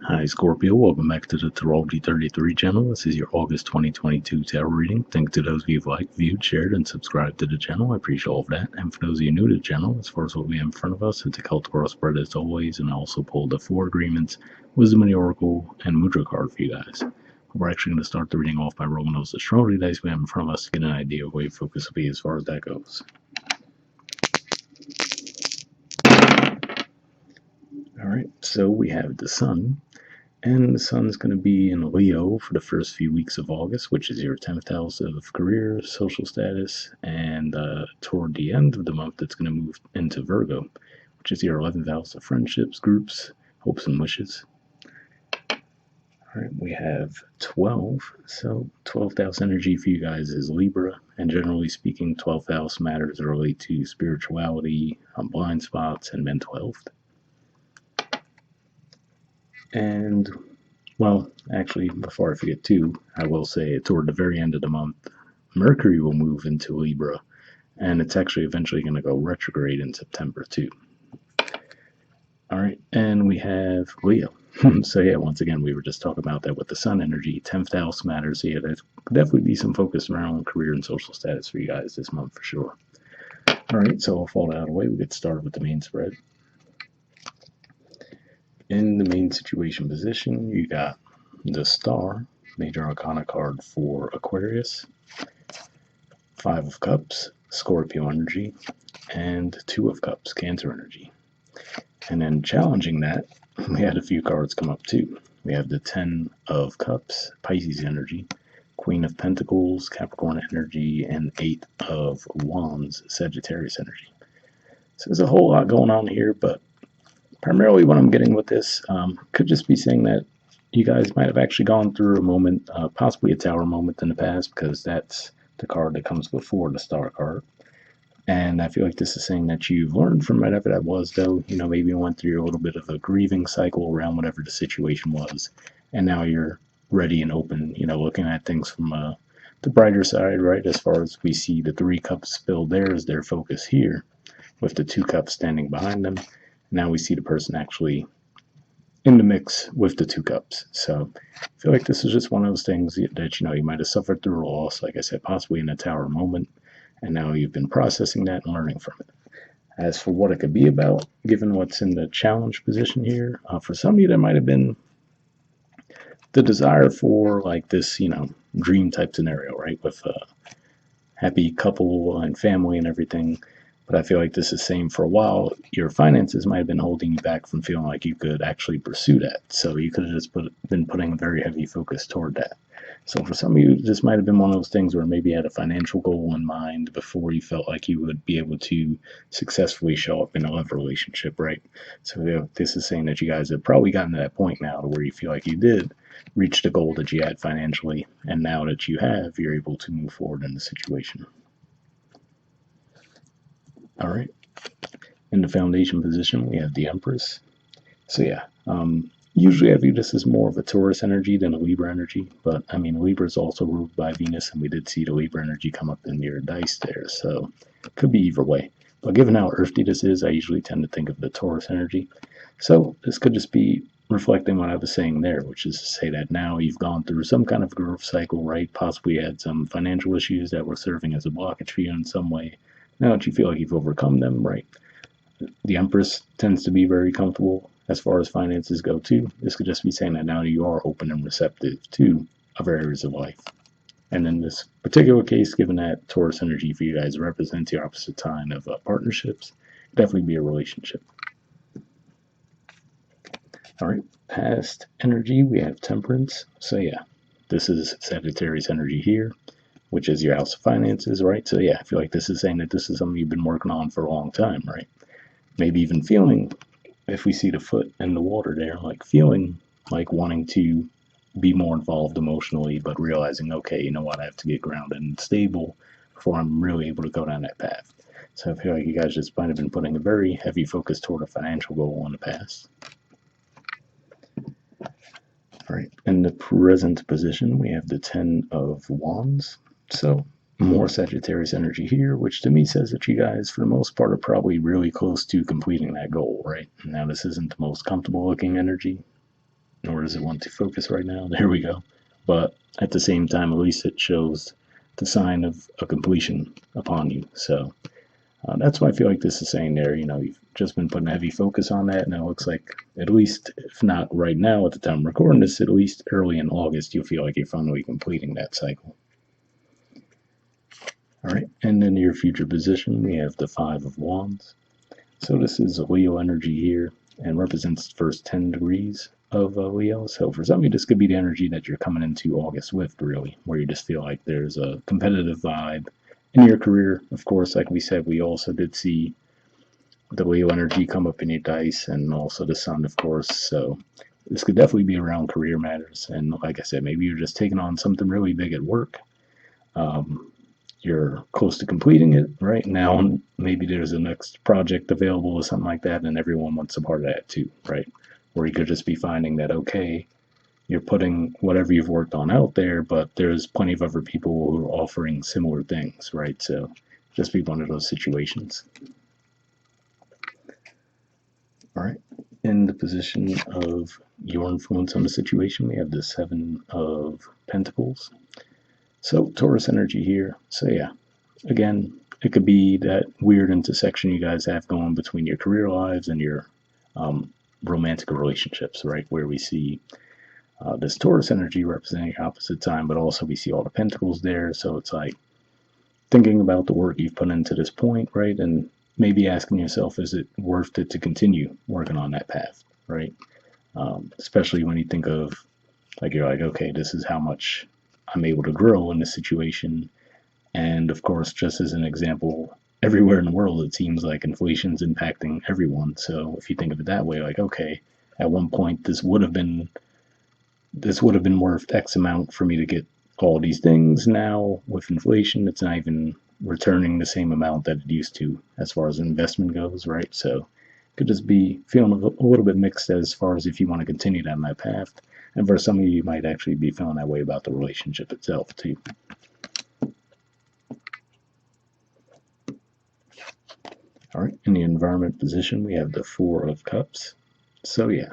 Hi Scorpio, welcome back to the Astrology 33 channel. This is your August 2022 tarot reading. Thanks to those of you who've liked, viewed, shared, and subscribed to the channel. I appreciate all of that. And for those of you new to the channel, as far as what we have in front of us, it's a Celtic World spread as always, and I also pulled the 4 agreements, Wisdom of the Oracle, and Mudra card for you guys. We're actually going to start the reading off by rolling those astrology dice we have in front of us to get an idea of where your focus will be as far as that goes. Alright, so we have the Sun. And the Sun's going to be in Leo for the first few weeks of August, which is your 10th house of career, social status, and toward the end of the month, it's going to move into Virgo, which is your 11th house of friendships, groups, hopes, and wishes. All right, we have 12. So 12th house energy for you guys is Libra, and generally speaking, 12th house matters relate to spirituality, blind spots, and mental health. And, well, actually, before I forget too, I will say toward the very end of the month, Mercury will move into Libra, and it's actually eventually going to go retrograde in September too. All right, and we have Leo. So yeah, once again, we were just talking about that with the Sun energy. 10th house matters. So yeah, there's definitely be some focus around career and social status for you guys this month for sure. All right, so I'll fall out of the way. We get started with the main spread. In the main situation position, you got the Star, Major Arcana card for Aquarius, 5 of Cups, Scorpio energy, and 2 of Cups, Cancer energy. And then challenging that, we had a few cards come up too. We have the 10 of Cups, Pisces energy, Queen of Pentacles, Capricorn energy, and 8 of Wands, Sagittarius energy. So there's a whole lot going on here, but primarily what I'm getting with this could just be saying that you guys might have actually gone through a moment, possibly a tower moment in the past, because that's the card that comes before the Star card. And I feel like this is saying that you've learned from whatever that was, though. You know, maybe you went through a little bit of a grieving cycle around whatever the situation was, and now you're ready and open, you know, looking at things from the brighter side, right? As far as we see the 3 cups spilled there is their focus here, with the 2 cups standing behind them. Now we see the person actually in the mix with the 2 cups. So I feel like this is just one of those things that, you know, you might have suffered through a loss, like I said, possibly in a tower moment, and now you've been processing that and learning from it. As for what it could be about, given what's in the challenge position here, for some of you, there might have been the desire for like this, you know, dream type scenario, right? With a happy couple and family and everything. But I feel like this is saying for a while, your finances might have been holding you back from feeling like you could actually pursue that. So you could have just been putting a very heavy focus toward that. So for some of you, this might have been one of those things where maybe you had a financial goal in mind before you felt like you would be able to successfully show up in a love relationship, right? So you know, this is saying that you guys have probably gotten to that point now where you feel like you did reach the goal that you had financially, and now that you have, you're able to move forward in the situation. All right. In the foundation position, we have the Empress. So yeah, usually I view this as more of a Taurus energy than a Libra energy, but I mean, Libra is also ruled by Venus, and we did see the Libra energy come up in your dice there, so it could be either way. But given how earthy this is, I usually tend to think of the Taurus energy. So this could just be reflecting what I was saying there, which is to say that now you've gone through some kind of growth cycle, right? Possibly had some financial issues that were serving as a blockage for you in some way. Now that you feel like you've overcome them, right? The Empress tends to be very comfortable as far as finances go too. This could just be saying that now you are open and receptive to other areas of life. And in this particular case, given that Taurus energy for you guys represents the opposite sign of partnerships, definitely be a relationship. All right, past energy, we have Temperance. So yeah, this is Sagittarius energy here, which is your house of finances, right? So yeah, I feel like this is saying that this is something you've been working on for a long time, right? Maybe even feeling, if we see the foot in the water there, like feeling like wanting to be more involved emotionally, but realizing, okay, you know what, I have to get grounded and stable before I'm really able to go down that path. So I feel like you guys just might have been putting a very heavy focus toward a financial goal in the past. All right, in the present position, we have the 10 of Wands. So more Sagittarius energy here, which to me says that you guys, for the most part, are probably really close to completing that goal, right? Now, this isn't the most comfortable looking energy, nor does it want to focus right now. There we go. But at the same time, at least it shows the sign of a completion upon you. So that's why I feel like this is saying there, you've just been putting a heavy focus on that, and it looks like, at least, if not right now at the time of recording this, at least early in August, you'll feel like you're finally completing that cycle. All right, and in your future position, we have the Five of Wands. So this is a Leo energy here, and represents the first 10 degrees of Leo. So for some of you, this could be the energy that you're coming into August with, really, where you just feel like there's a competitive vibe in your career. Of course, like we said, we also did see the Leo energy come up in your dice, and also the Sun, of course. So this could definitely be around career matters. And like I said, maybe you're just taking on something really big at work. You're close to completing it right now. Maybe there's a next project available or something like that, and everyone wants a part of that too, right? Or you could just be finding that, okay, you're putting whatever you've worked on out there, but there's plenty of other people who are offering similar things, right? So just be one of those situations. All right. In the position of your influence on the situation, we have the Seven of Pentacles. So Taurus energy here. So yeah, again, it could be that weird intersection you guys have going between your career lives and your romantic relationships, right? Where we see this Taurus energy representing opposite time, but also we see all the pentacles there. So it's like thinking about the work you've put into this point, right? And maybe asking yourself, is it worth it to continue working on that path, right? Especially when you think of, like, you're like, okay, this is how much I'm able to grow in this situation. And of course, just as an example, everywhere in the world, it seems like inflation's impacting everyone. So if you think of it that way, like, okay, at one point, this would have been worth X amount for me to get all these things. Now with inflation, it's not even returning the same amount that it used to as far as investment goes, right? So it could just be feeling a little bit mixed as far as if you want to continue down that path. And for some of you might actually be feeling that way about the relationship itself too. All right, in the environment position, we have the Four of Cups. So yeah,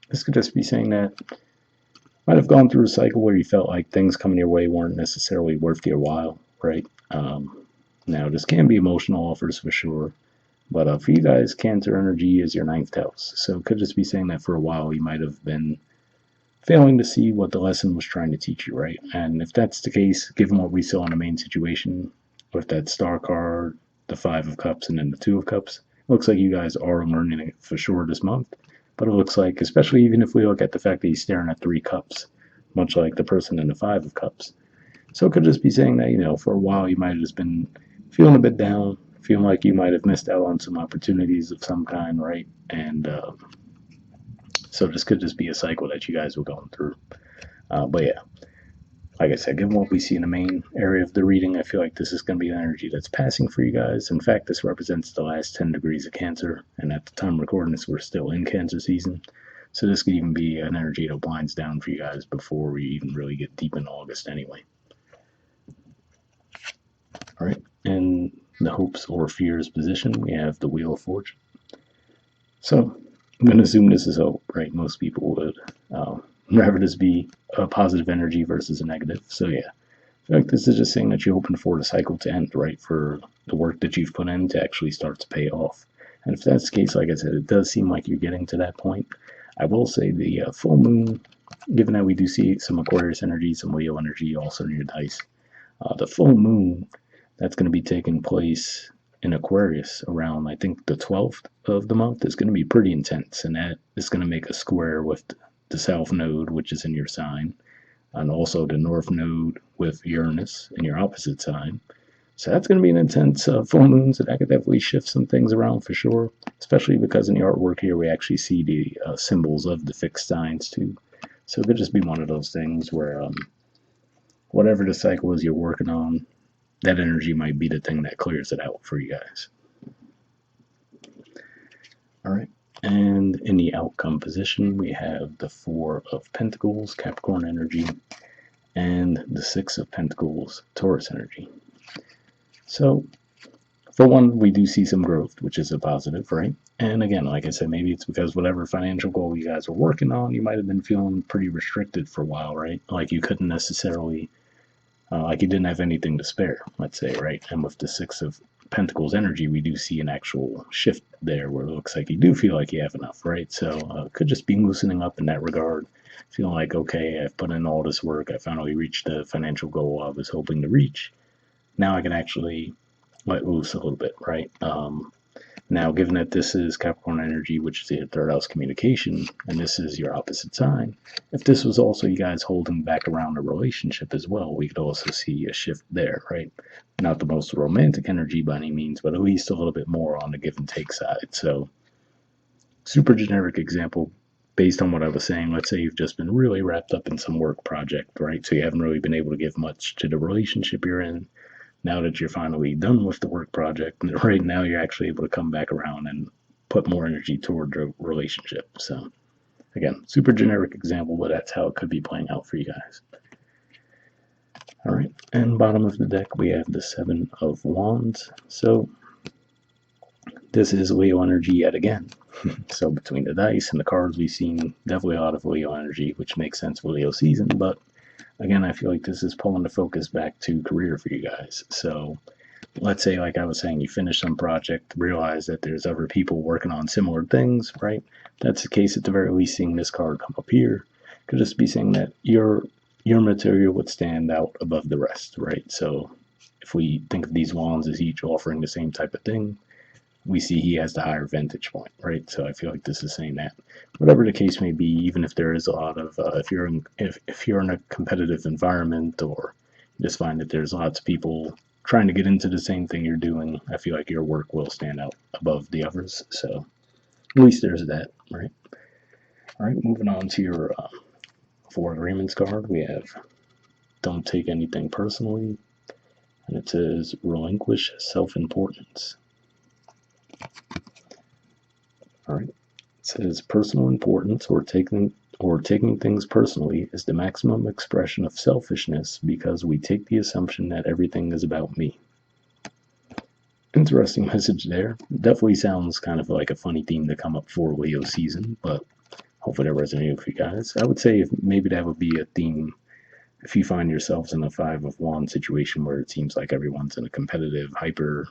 this could just be saying that might have gone through a cycle where you felt like things coming your way weren't necessarily worth your while, right? Now, this can be emotional offers for sure, but for you guys, Cancer energy is your ninth house. So it could just be saying that for a while you might have been failing to see what the lesson was trying to teach you, right? And if that's the case, given what we saw in the main situation with that Star card, the Five of Cups, and then the Two of Cups, it looks like you guys are learning it for sure this month. But it looks like, especially even if we look at the fact that he's staring at three cups, much like the person in the Five of Cups. So it could just be saying that, for a while you might have just been feeling a bit down, feeling like you might have missed out on some opportunities of some kind, right? And so this could just be a cycle that you guys were going through. But yeah, like I said, given what we see in the main area of the reading, I feel like this is going to be an energy that's passing for you guys. In fact, this represents the last 10 degrees of Cancer, and at the time of recording this, we're still in Cancer season. So this could even be an energy that winds down for you guys before we even really get deep in August anyway. All right, in the hopes or fears position, we have the Wheel of Fortune. So I'm going to assume this is hope, right? Most people would rather this be a positive energy versus a negative. So yeah, I feel like this is just saying that you're hoping for the cycle to end, right? For the work that you've put in to actually start to pay off. And if that's the case, like I said, it does seem like you're getting to that point. I will say the full moon, given that we do see some Aquarius energy, some Leo energy also in your dice, the full moon that's going to be taking place in Aquarius around, I think, the 12th of the month is going to be pretty intense. And that is going to make a square with the South Node, which is in your sign, and also the North Node with Uranus in your opposite sign. So that's going to be an intense full moon, so that could definitely shift some things around for sure, especially because in the artwork here we actually see the symbols of the fixed signs too. So it could just be one of those things where whatever the cycle is you're working on, that energy might be the thing that clears it out for you guys. All right. And in the outcome position, we have the Four of Pentacles, Capricorn energy, and the Six of Pentacles, Taurus energy. So for one, we do see some growth, which is a positive, right? And again, like I said, maybe it's because whatever financial goal you guys were working on, you might have been feeling pretty restricted for a while, right? Like you couldn't necessarily, like you didn't have anything to spare, let's say, right? And with the Six of Pentacles energy, we do see an actual shift there where it looks like you do feel like you have enough, right? So it could just be loosening up in that regard, feeling like, okay, I've put in all this work, I finally reached the financial goal I was hoping to reach. Now I can actually let loose a little bit, right? Now, given that this is Capricorn energy, which is your third house communication, and this is your opposite sign, if this was also you guys holding back around a relationship as well, we could also see a shift there, right? Not the most romantic energy by any means, but at least a little bit more on the give and take side. So, super generic example based on what I was saying. Let's say you've just been really wrapped up in some work project, right? So you haven't really been able to give much to the relationship you're in. Now that you're finally done with the work project, right now you're actually able to come back around and put more energy toward the relationship. So, again, super generic example, but that's how it could be playing out for you guys. All right, and bottom of the deck, we have the Seven of Wands. So, this is Leo energy yet again. So, between the dice and the cards, we've seen definitely a lot of Leo energy, which makes sense for Leo season, but again, I feel like this is pulling the focus back to career for you guys. So, let's say, like I was saying, you finish some project, realize that there's other people working on similar things, right? That's the case at the very least. Seeing this card come up here could just be saying that your material would stand out above the rest, right? So if we think of these wands as each offering the same type of thing, we see he has the higher vantage point, right? So I feel like this is saying that whatever the case may be, even if there is a lot of if you're in a competitive environment, or you just find that there's lots of people trying to get into the same thing you're doing, I feel like your work will stand out above the others. So at least there's that, right? All right, moving on to your Four Agreements card, we have don't take anything personally, and it says relinquish self-importance. All right, it says personal importance or taking things personally is the maximum expression of selfishness because we take the assumption that everything is about me. Interesting message there. Definitely sounds kind of like a funny theme to come up for Leo season, but hopefully that resonated with you guys. I would say maybe that would be a theme if you find yourselves in a Five of Wands situation where it seems like everyone's in a competitive, hyper,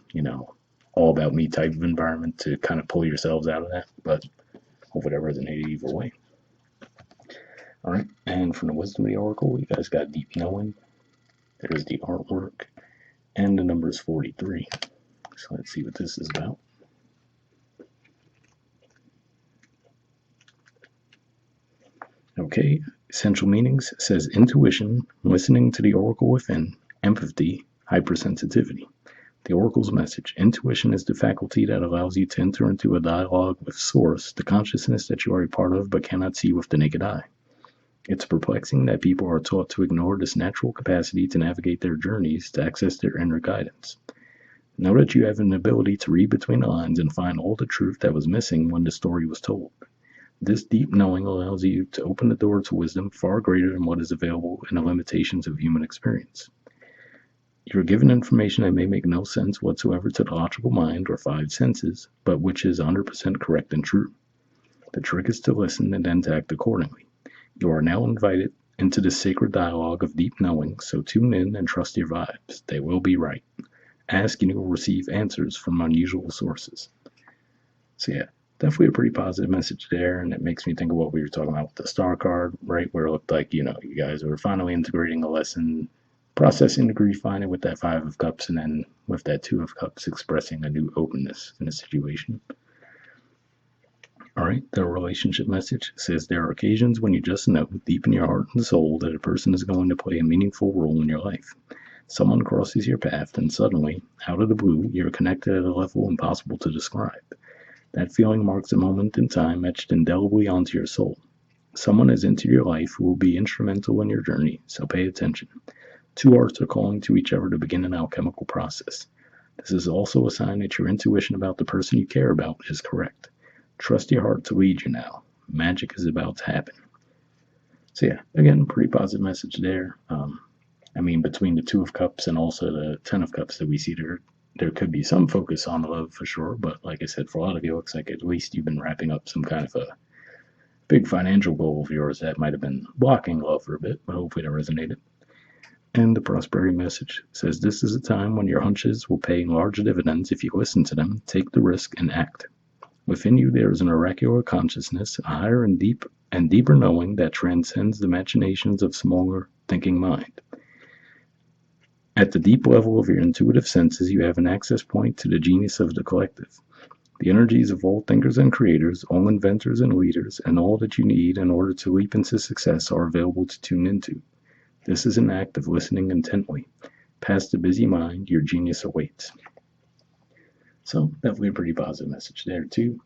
all about me type of environment, to kind of pull yourselves out of that. But hopefully that resonated either way. All right, and from the Wisdom of the Oracle, you guys got Deep Knowing. There's the artwork, and the number is 43. So let's see what this is about. Okay, essential meanings says intuition, listening to the oracle within, empathy, hypersensitivity. The oracle's message: intuition is the faculty that allows you to enter into a dialogue with Source, the consciousness that you are a part of but cannot see with the naked eye. It's perplexing that people are taught to ignore this natural capacity to navigate their journeys, to access their inner guidance. Know that you have an ability to read between the lines and find all the truth that was missing when the story was told. This deep knowing allows you to open the door to wisdom far greater than what is available in the limitations of human experience. You are given information that may make no sense whatsoever to the logical mind or five senses, but which is 100% correct and true. The trick is to listen and then to act accordingly. You are now invited into the sacred dialogue of deep knowing, so tune in and trust your vibes. They will be right. Ask and you will receive answers from unusual sources. So yeah, definitely a pretty positive message there, and it makes me think of what we were talking about with the star card, right, where it looked like, you guys were finally integrating a lesson, processing the grief finally with that Five of Cups, and then with that Two of Cups expressing a new openness in the situation. All right, the relationship message says there are occasions when you just know deep in your heart and soul that a person is going to play a meaningful role in your life. Someone crosses your path and suddenly, out of the blue, you're connected at a level impossible to describe. That feeling marks a moment in time etched indelibly onto your soul. Someone has entered your life who will be instrumental in your journey, so pay attention. Two hearts are calling to each other to begin an alchemical process. This is also a sign that your intuition about the person you care about is correct. Trust your heart to lead you now. Magic is about to happen. So yeah, again, pretty positive message there. Between the Two of Cups and also the Ten of Cups that we see there, there could be some focus on love for sure, but like I said, for a lot of you, it looks like at least you've been wrapping up some kind of a big financial goal of yours that might have been blocking love for a bit, but hopefully that resonated. And the prosperity message says this is a time when your hunches will pay large dividends if you listen to them, take the risk, and act. Within you there is an oracular consciousness, a higher and deeper knowing that transcends the machinations of smaller thinking mind. At the deep level of your intuitive senses, you have an access point to the genius of the collective. The energies of all thinkers and creators, all inventors and leaders, and all that you need in order to leap into success are available to tune into. This is an act of listening intently. Past the busy mind, your genius awaits. So, definitely a pretty positive message there, too.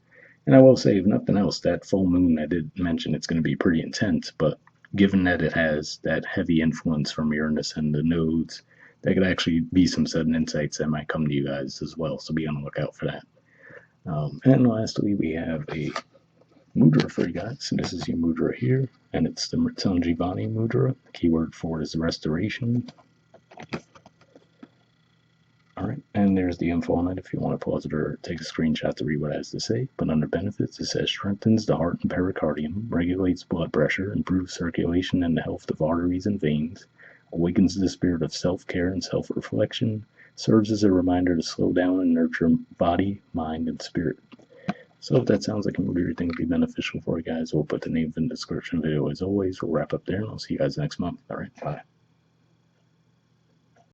And I will say, if nothing else, that full moon, I did mention it's going to be pretty intense, but given that it has that heavy influence from Uranus and the nodes, there could actually be some sudden insights that might come to you guys as well, so be on the lookout for that. And lastly, we have a Mudra for you guys. So this is your Mudra here, and it's the Mritsamjivani Mudra. The keyword for it is restoration. Alright, and there's the info on it if you want to pause it or take a screenshot to read what it has to say. But under benefits, it says strengthens the heart and pericardium, regulates blood pressure, improves circulation and the health of arteries and veins, awakens the spirit of self-care and self-reflection, serves as a reminder to slow down and nurture body, mind, and spirit. So if that sounds like a movie you think would be beneficial for you guys, we'll put the name in the description video as always. We'll wrap up there, and I'll see you guys next month. Alright, bye.